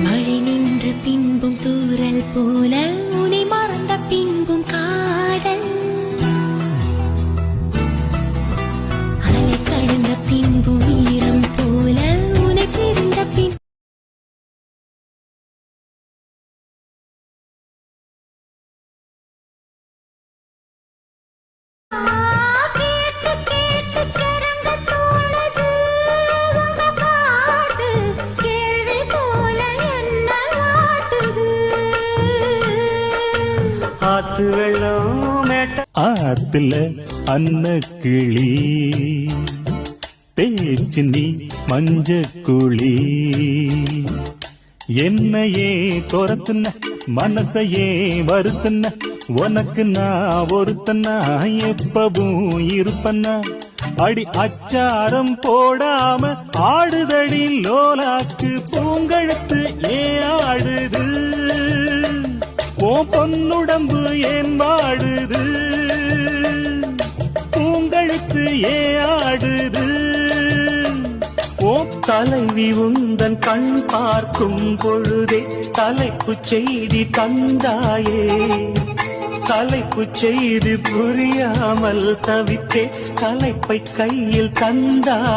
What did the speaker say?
மழை நின்ற பின்பும் தூறல் போல உனை மறந்த பின்பும் காதல் அலை கடந்த பின்பும் ஈரம் போல உனை பிரிந்த பின் ஆத்து வெள்ளம் ஆத்துல அன்ன கிளி பேச்சு நீ மஞ்ச குழி என்னையே துரத்துன மனசையே வருத்துன உனக்கு நான் ஒருத்தனா எப்பவும் இருப்பனா அடி அச்சாரம் போடாம ஆடுதடி லோலாக்கு பூங்கழுத்து ஏன் ஆடுது ஓ பொன்னுடம்பு ஏன் வாடுது பூங்கழுத்து ஏன் ஆடுது ஓ தலைவி உந்தன் கண் பார்க்கும் பொழுதே தலைப்பு செய்தி தந்தாயே தலைப்பு செய்தி புரியாமல் தவித்தே தலைப்பை கையில் தந்தாய்.